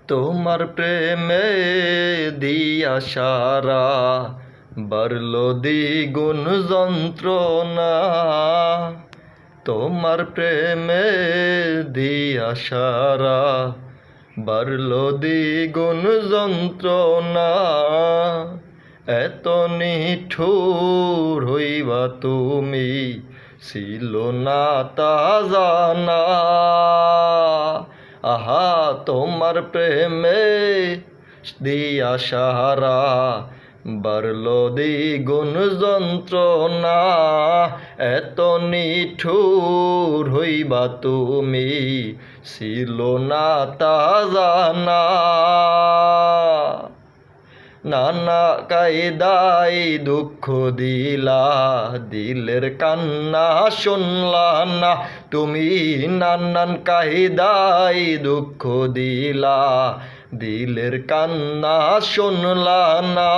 তোমার প্রেমে দিয়া সারা বাড়ল দ্বিগুণ যন্ত্রণা। তোমার প্রেমে দিয়া সারা বাড়ল দ্বিগুণ যন্ত্রণা। এত নিঠুর হইবা তুমি ছিল না তা জানা। আহা তোমার প্রেমে দিয়া সাহারা বাড়ল দ্বিগুণ যন্ত্রণা। এত নিঠুর হইবা তুমি ছিল না তা জানা। নানা কায়দায় দুঃখ দিলা দিলের কান্না শুনলা না তুমি। নানান কায়দায় দুঃখ দিলা দিলের কান্না শুনলা না।